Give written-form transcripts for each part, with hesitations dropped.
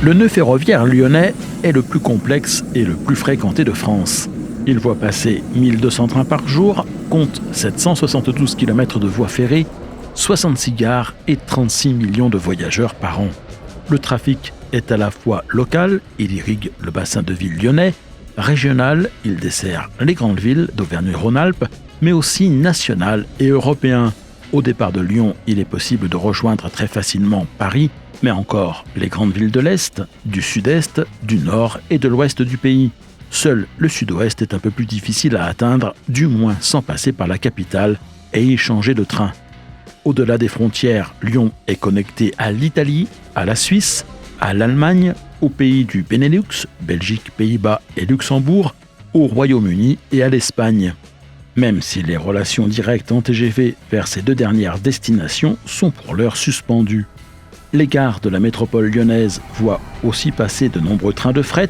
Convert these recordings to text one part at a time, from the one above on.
Le nœud ferroviaire lyonnais est le plus complexe et le plus fréquenté de France. Il voit passer 1200 trains par jour, compte 772 km de voies ferrées, 66 gares et 36 millions de voyageurs par an. Le trafic est à la fois local, il irrigue le bassin de vie lyonnais, régional, il dessert les grandes villes d'Auvergne-Rhône-Alpes, mais aussi national et européen. Au départ de Lyon, il est possible de rejoindre très facilement Paris, mais encore les grandes villes de l'Est, du Sud-Est, du Nord et de l'Ouest du pays. Seul le Sud-Ouest est un peu plus difficile à atteindre, du moins sans passer par la capitale et y changer de train. Au-delà des frontières, Lyon est connecté à l'Italie, à la Suisse, à l'Allemagne, aux pays du Benelux, Belgique, Pays-Bas et Luxembourg, au Royaume-Uni et à l'Espagne. Même si les relations directes en TGV vers ces deux dernières destinations sont pour l'heure suspendues. Les gares de la métropole lyonnaise voient aussi passer de nombreux trains de fret,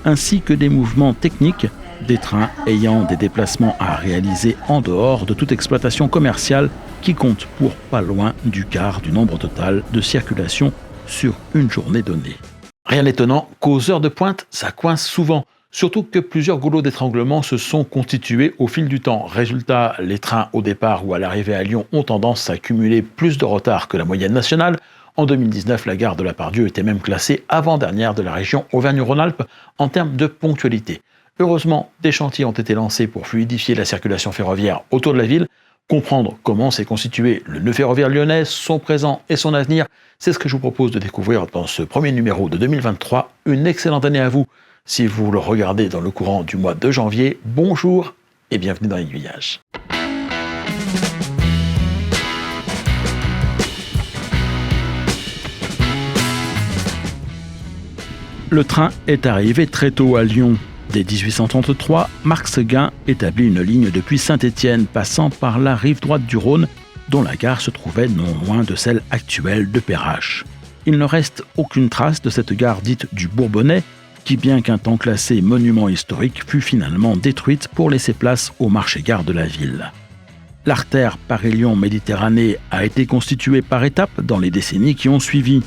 ainsi que des mouvements techniques, des trains ayant des déplacements à réaliser en dehors de toute exploitation commerciale qui compte pour pas loin du quart du nombre total de circulations sur une journée donnée. Rien d'étonnant qu'aux heures de pointe, ça coince souvent. Surtout que plusieurs goulots d'étranglement se sont constitués au fil du temps. Résultat, les trains au départ ou à l'arrivée à Lyon ont tendance à cumuler plus de retard que la moyenne nationale. En 2019, la gare de la Part-Dieu était même classée avant-dernière de la région Auvergne-Rhône-Alpes en termes de ponctualité. Heureusement, des chantiers ont été lancés pour fluidifier la circulation ferroviaire autour de la ville. Comprendre comment s'est constitué le nœud ferroviaire lyonnais, son présent et son avenir, c'est ce que je vous propose de découvrir dans ce premier numéro de 2023. Une excellente année à vous. Si vous le regardez dans le courant du mois de janvier, bonjour et bienvenue dans l'Aiguillage. Le train est arrivé très tôt à Lyon. Dès 1833, Marc Séguin établit une ligne depuis Saint-Étienne, passant par la rive droite du Rhône, dont la gare se trouvait non loin de celle actuelle de Perrache. Il ne reste aucune trace de cette gare dite du Bourbonnais, qui, bien qu'un temps classé monument historique, fut finalement détruite pour laisser place au marché-gare de la ville. L'artère Paris-Lyon-Méditerranée a été constituée par étapes dans les décennies qui ont suivi.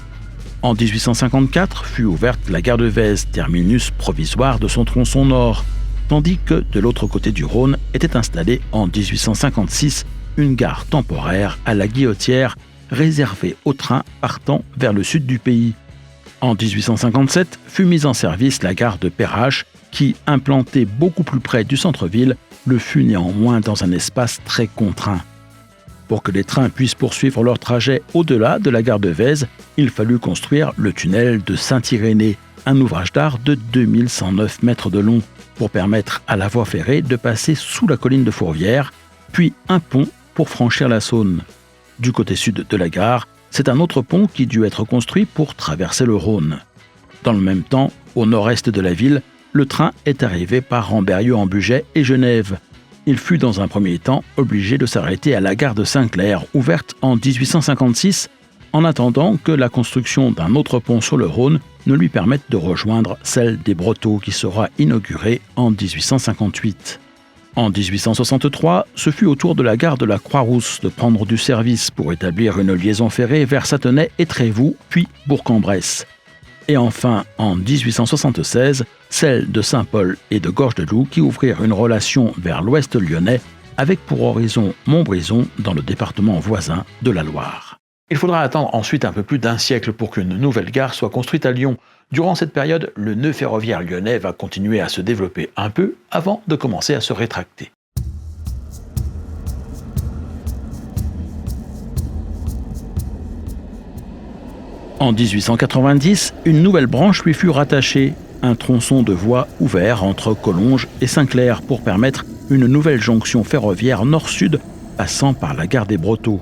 En 1854 fut ouverte la gare de Vèze, terminus provisoire de son tronçon nord, tandis que de l'autre côté du Rhône était installée en 1856 une gare temporaire à la Guillotière réservée aux trains partant vers le sud du pays. En 1857 fut mise en service la gare de Perrache qui, implantée beaucoup plus près du centre-ville, le fut néanmoins dans un espace très contraint. Pour que les trains puissent poursuivre leur trajet au-delà de la gare de Vèze, il fallut construire le tunnel de Saint-Irénée, un ouvrage d'art de 2109 mètres de long, pour permettre à la voie ferrée de passer sous la colline de Fourvière, puis un pont pour franchir la Saône. Du côté sud de la gare, c'est un autre pont qui dut être construit pour traverser le Rhône. Dans le même temps, au nord-est de la ville, le train est arrivé par Rambérieux-en-Bugey et Genève. Il fut dans un premier temps obligé de s'arrêter à la gare de Saint-Clair, ouverte en 1856, en attendant que la construction d'un autre pont sur le Rhône ne lui permette de rejoindre celle des Brotteaux qui sera inaugurée en 1858. En 1863, ce fut au tour de la gare de la Croix-Rousse de prendre du service pour établir une liaison ferrée vers Satenay et Trévoux, puis Bourg-en-Bresse. Et enfin, en 1876, celle de Saint-Paul et de Gorge-de-Loup qui ouvrirent une relation vers l'ouest lyonnais avec pour horizon Montbrison dans le département voisin de la Loire. Il faudra attendre ensuite un peu plus d'un siècle pour qu'une nouvelle gare soit construite à Lyon. Durant cette période, le nœud ferroviaire lyonnais va continuer à se développer un peu avant de commencer à se rétracter. En 1890, une nouvelle branche lui fut rattachée, un tronçon de voie ouvert entre Collonges et Saint-Clair pour permettre une nouvelle jonction ferroviaire nord-sud passant par la gare des Brotteaux.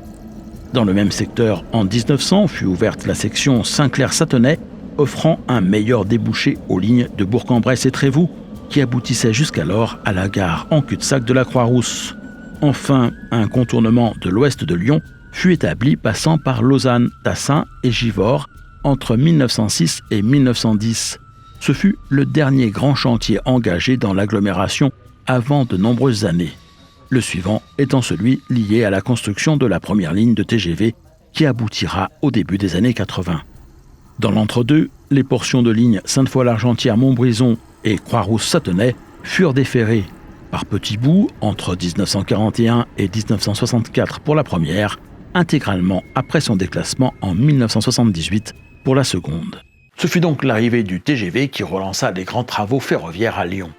Dans le même secteur, en 1900, fut ouverte la section Saint-Clair-Satenay, offrant un meilleur débouché aux lignes de Bourg-en-Bresse et Trévoux, qui aboutissaient jusqu'alors à la gare en cul-de-sac de la Croix-Rousse. Enfin, un contournement de l'ouest de Lyon fut établi passant par Lausanne, Tassin et Givors entre 1906 et 1910. Ce fut le dernier grand chantier engagé dans l'agglomération avant de nombreuses années. Le suivant étant celui lié à la construction de la première ligne de TGV qui aboutira au début des années 80. Dans l'entre-deux, les portions de lignes Sainte-Foy-l'Argentière-Montbrison et Croix-Rousse-Satenay furent déferrées par petits bouts entre 1941 et 1964 pour la première, intégralement après son déclassement en 1978 pour la seconde. Ce fut donc l'arrivée du TGV qui relança les grands travaux ferroviaires à Lyon.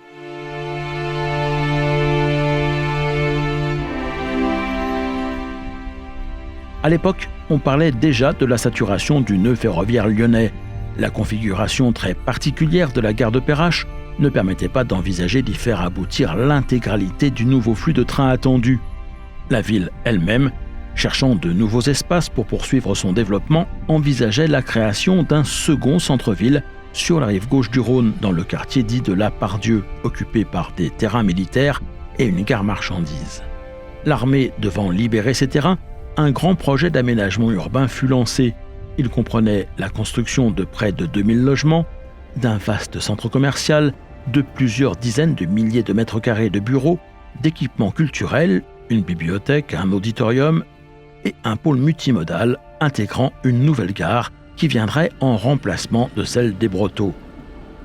À l'époque, on parlait déjà de la saturation du nœud ferroviaire lyonnais. La configuration très particulière de la gare de Perrache ne permettait pas d'envisager d'y faire aboutir l'intégralité du nouveau flux de trains attendu. La ville elle-même, cherchant de nouveaux espaces pour poursuivre son développement, envisageait la création d'un second centre-ville sur la rive gauche du Rhône, dans le quartier dit de la Part-Dieu, occupé par des terrains militaires et une gare marchandise. L'armée devant libérer ces terrains, un grand projet d'aménagement urbain fut lancé. Il comprenait la construction de près de 2000 logements, d'un vaste centre commercial, de plusieurs dizaines de milliers de mètres carrés de bureaux, d'équipements culturels, une bibliothèque, un auditorium et un pôle multimodal intégrant une nouvelle gare qui viendrait en remplacement de celle des Brotteaux.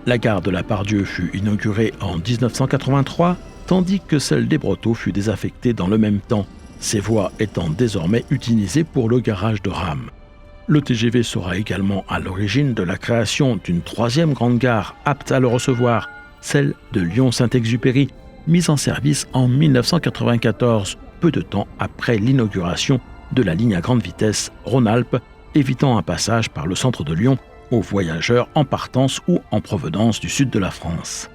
La gare de la Part-Dieu fut inaugurée en 1983, tandis que celle des Brotteaux fut désaffectée dans le même temps, ces voies étant désormais utilisées pour le garage de rames. Le TGV sera également à l'origine de la création d'une troisième grande gare apte à le recevoir, celle de Lyon-Saint-Exupéry, mise en service en 1994, peu de temps après l'inauguration de la ligne à grande vitesse Rhône-Alpes, évitant un passage par le centre de Lyon aux voyageurs en partance ou en provenance du sud de la France.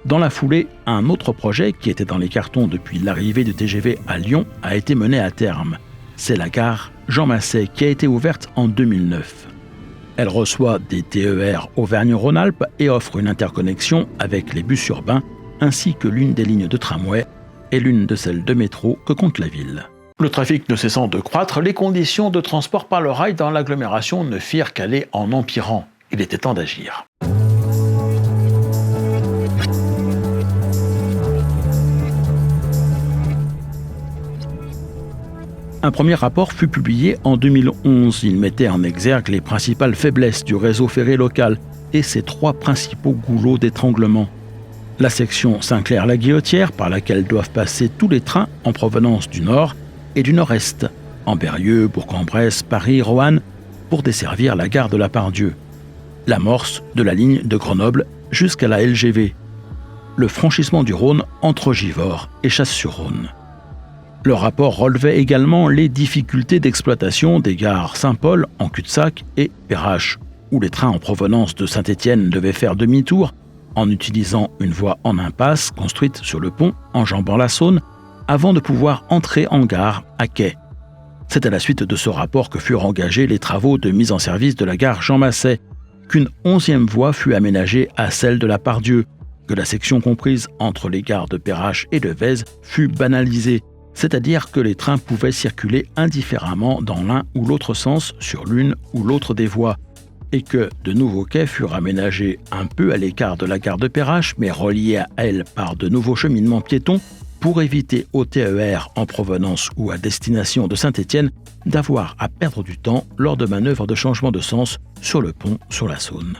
Dans la foulée, un autre projet qui était dans les cartons depuis l'arrivée du TGV à Lyon a été mené à terme. C'est la gare Jean Massey qui a été ouverte en 2009. Elle reçoit des TER Auvergne-Rhône-Alpes et offre une interconnexion avec les bus urbains ainsi que l'une des lignes de tramway et l'une de celles de métro que compte la ville. Le trafic ne cessant de croître, les conditions de transport par le rail dans l'agglomération ne firent qu'aller en empirant. Il était temps d'agir. Un premier rapport fut publié en 2011. Il mettait en exergue les principales faiblesses du réseau ferré local et ses trois principaux goulots d'étranglement. La section Saint-Clair-La Guillotière, par laquelle doivent passer tous les trains en provenance du nord et du nord-est, Ambérieu, Bourg-en-Bresse, Paris, Roanne, pour desservir la gare de la Part-Dieu. L'amorce de la ligne de Grenoble jusqu'à la LGV. Le franchissement du Rhône entre Givors et Chasse-sur-Rhône. Le rapport relevait également les difficultés d'exploitation des gares Saint-Paul en cul-de-sac et Perrache, où les trains en provenance de Saint-Étienne devaient faire demi-tour en utilisant une voie en impasse construite sur le pont enjambant la Saône avant de pouvoir entrer en gare à quai. C'est à la suite de ce rapport que furent engagés les travaux de mise en service de la gare Jean Massey, qu'une 11e voie fut aménagée à celle de la Part-Dieu, que la section comprise entre les gares de Perrache et de Vèze fut banalisée, c'est-à-dire que les trains pouvaient circuler indifféremment dans l'un ou l'autre sens sur l'une ou l'autre des voies, et que de nouveaux quais furent aménagés un peu à l'écart de la gare de Perrache, mais reliés à elle par de nouveaux cheminements piétons, pour éviter aux TER en provenance ou à destination de Saint-Étienne d'avoir à perdre du temps lors de manœuvres de changement de sens sur le pont sur la Saône.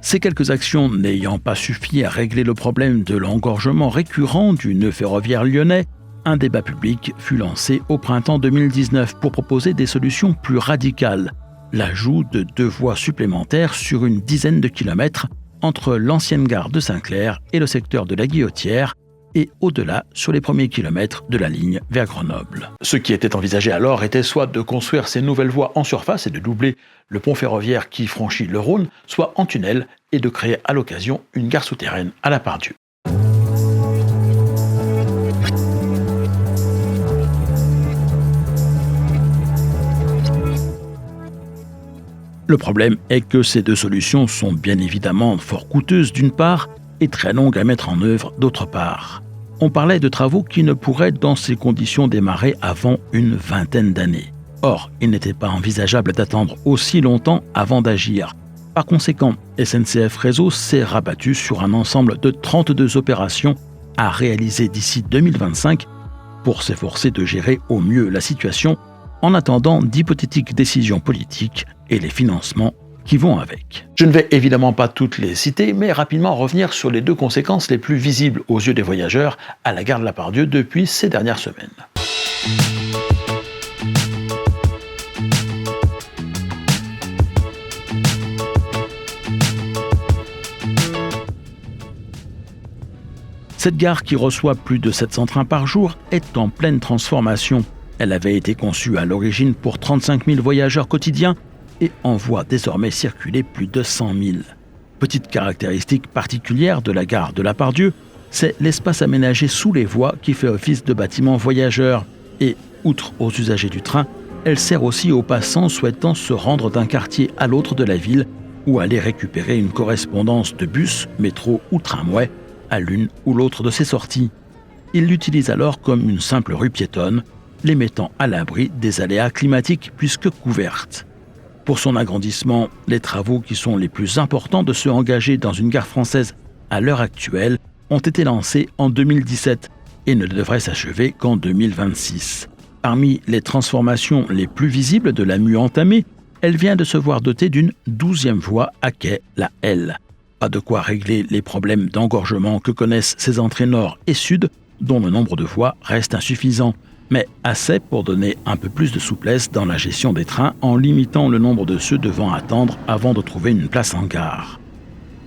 Ces quelques actions n'ayant pas suffi à régler le problème de l'engorgement récurrent du nœud ferroviaire lyonnais, un débat public fut lancé au printemps 2019 pour proposer des solutions plus radicales. L'ajout de 2 voies supplémentaires sur une dizaine de kilomètres entre l'ancienne gare de Saint-Clair et le secteur de la Guillotière, et au-delà sur les premiers kilomètres de la ligne vers Grenoble. Ce qui était envisagé alors était soit de construire ces nouvelles voies en surface et de doubler le pont ferroviaire qui franchit le Rhône, soit en tunnel et de créer à l'occasion une gare souterraine à la Part-Dieu. Le problème est que ces 2 solutions sont bien évidemment fort coûteuses d'une part et très longues à mettre en œuvre d'autre part. On parlait de travaux qui ne pourraient dans ces conditions démarrer avant une 20aine d'années. Or, il n'était pas envisageable d'attendre aussi longtemps avant d'agir. Par conséquent, SNCF Réseau s'est rabattu sur un ensemble de 32 opérations à réaliser d'ici 2025 pour s'efforcer de gérer au mieux la situation en attendant d'hypothétiques décisions politiques et les financements qui vont avec. Je ne vais évidemment pas toutes les citer, mais rapidement revenir sur les 2 conséquences les plus visibles aux yeux des voyageurs à la gare de la Part-Dieu depuis ces dernières semaines. Cette gare, qui reçoit plus de 700 trains par jour, est en pleine transformation. Elle avait été conçue à l'origine pour 35 000 voyageurs quotidiens et en voit désormais circuler plus de 100 000. Petite caractéristique particulière de la gare de la Part-Dieu, c'est l'espace aménagé sous les voies qui fait office de bâtiment voyageur. Et, outre aux usagers du train, elle sert aussi aux passants souhaitant se rendre d'un quartier à l'autre de la ville ou aller récupérer une correspondance de bus, métro ou tramway à l'une ou l'autre de ses sorties. Ils l'utilisent alors comme une simple rue piétonne, les mettant à l'abri des aléas climatiques puisque couvertes. Pour son agrandissement, les travaux qui sont les plus importants de ceux engagés dans une gare française à l'heure actuelle ont été lancés en 2017 et ne devraient s'achever qu'en 2026. Parmi les transformations les plus visibles de la mue entamée, elle vient de se voir dotée d'une 12e voie à quai, la L. Pas de quoi régler les problèmes d'engorgement que connaissent ces entrées nord et sud, dont le nombre de voies reste insuffisant, mais assez pour donner un peu plus de souplesse dans la gestion des trains en limitant le nombre de ceux devant attendre avant de trouver une place en gare.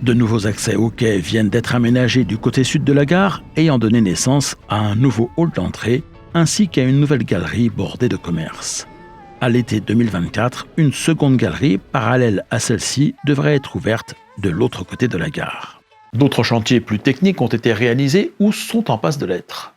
De nouveaux accès au quai viennent d'être aménagés du côté sud de la gare, ayant donné naissance à un nouveau hall d'entrée ainsi qu'à une nouvelle galerie bordée de commerces. À l'été 2024, une seconde galerie, parallèle à celle-ci, devrait être ouverte de l'autre côté de la gare. D'autres chantiers plus techniques ont été réalisés ou sont en passe de l'être.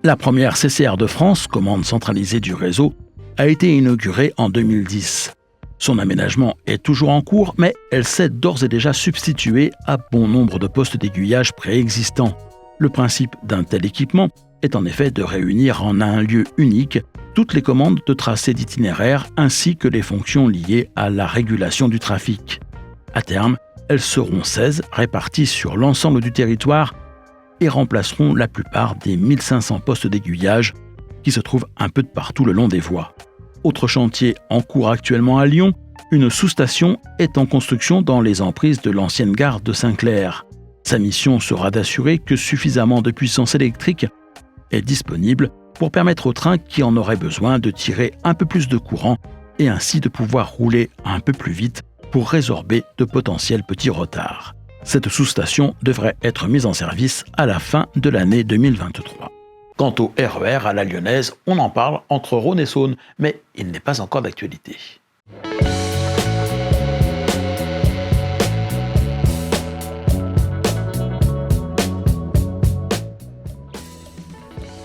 La première CCR de France, commande centralisée du réseau, a été inaugurée en 2010. Son aménagement est toujours en cours, mais elle s'est d'ores et déjà substituée à bon nombre de postes d'aiguillage préexistants. Le principe d'un tel équipement est en effet de réunir en un lieu unique toutes les commandes de tracés d'itinéraire ainsi que les fonctions liées à la régulation du trafic. À terme, elles seront 16 réparties sur l'ensemble du territoire et remplaceront la plupart des 1500 postes d'aiguillage qui se trouvent un peu de partout le long des voies. Autre chantier en cours actuellement à Lyon, une sous-station est en construction dans les emprises de l'ancienne gare de Saint-Clair. Sa mission sera d'assurer que suffisamment de puissance électrique est disponible pour permettre aux trains qui en auraient besoin de tirer un peu plus de courant et ainsi de pouvoir rouler un peu plus vite pour résorber de potentiels petits retards. Cette sous-station devrait être mise en service à la fin de l'année 2023. Quant au RER à la lyonnaise, on en parle entre Rhône et Saône, mais il n'est pas encore d'actualité.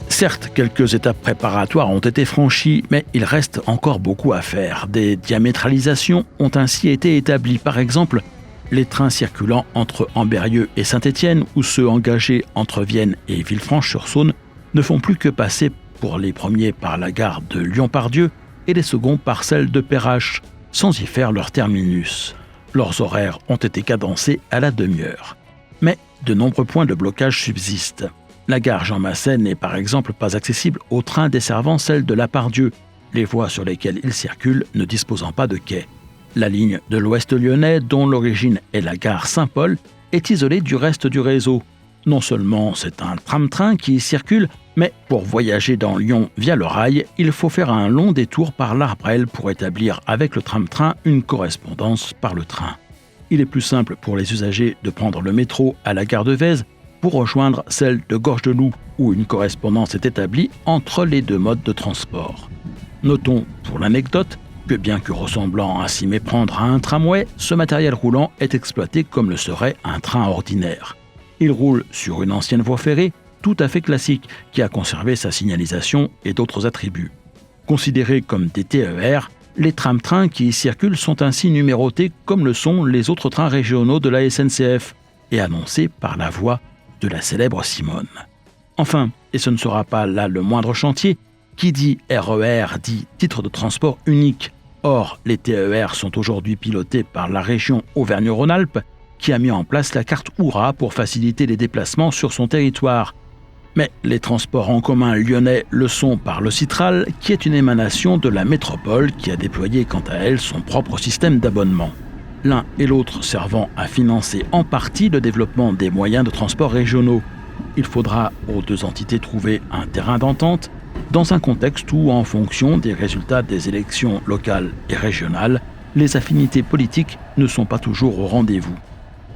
Certes, quelques étapes préparatoires ont été franchies, mais il reste encore beaucoup à faire. Des diamétralisations ont ainsi été établies. Par exemple, les trains circulant entre Ambérieu et Saint-Étienne ou ceux engagés entre Vienne et Villefranche-sur-Saône ne font plus que passer pour les premiers par la gare de Lyon-Part-Dieu et les seconds par celle de Perrache, sans y faire leur terminus. Leurs horaires ont été cadencés à la demi-heure. Mais de nombreux points de blocage subsistent. La gare Jean Masset n'est par exemple pas accessible aux trains desservant celle de la Part-Dieu, les voies sur lesquelles ils circulent ne disposant pas de quai. La ligne de l'Ouest lyonnais, dont l'origine est la gare Saint-Paul, est isolée du reste du réseau. Non seulement c'est un tram-train qui y circule, mais pour voyager dans Lyon via le rail, il faut faire un long détour par l'Arbrelle pour établir avec le tram-train une correspondance par le train. Il est plus simple pour les usagers de prendre le métro à la gare de Vèze pour rejoindre celle de Gorge-de-Loup, où une correspondance est établie entre les deux modes de transport. Notons, pour l'anecdote, que bien que ressemblant à s'y méprendre à un tramway, ce matériel roulant est exploité comme le serait un train ordinaire. Il roule sur une ancienne voie ferrée tout à fait classique qui a conservé sa signalisation et d'autres attributs. Considérés comme des TER, les tram-trains qui y circulent sont ainsi numérotés comme le sont les autres trains régionaux de la SNCF et annoncés par la voix de la célèbre Simone. Enfin, et ce ne sera pas là le moindre chantier, qui dit RER dit titre de transport unique. Or, les TER sont aujourd'hui pilotés par la région Auvergne-Rhône-Alpes qui a mis en place la carte Oura pour faciliter les déplacements sur son territoire. Mais les transports en commun lyonnais le sont par le Citral, qui est une émanation de la métropole qui a déployé quant à elle son propre système d'abonnement. L'un et l'autre servant à financer en partie le développement des moyens de transport régionaux. Il faudra aux deux entités trouver un terrain d'entente dans un contexte où, en fonction des résultats des élections locales et régionales, les affinités politiques ne sont pas toujours au rendez-vous.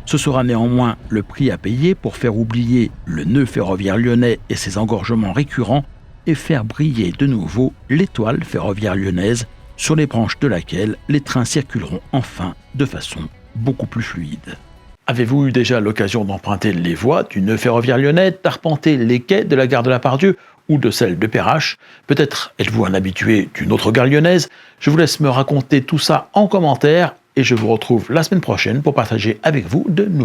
Ce sera néanmoins le prix à payer pour faire oublier le nœud ferroviaire lyonnais et ses engorgements récurrents et faire briller de nouveau l'étoile ferroviaire lyonnaise sur les branches de laquelle les trains circuleront enfin de façon beaucoup plus fluide. Avez-vous eu déjà l'occasion d'emprunter les voies du nœud ferroviaire lyonnais, d'arpenter les quais de la gare de la Part-Dieu ou de celle de Perrache? Peut-être êtes-vous un habitué d'une autre gare lyonnaise? Je vous laisse me raconter tout ça en commentaire et je vous retrouve la semaine prochaine pour partager avec vous de nouvelles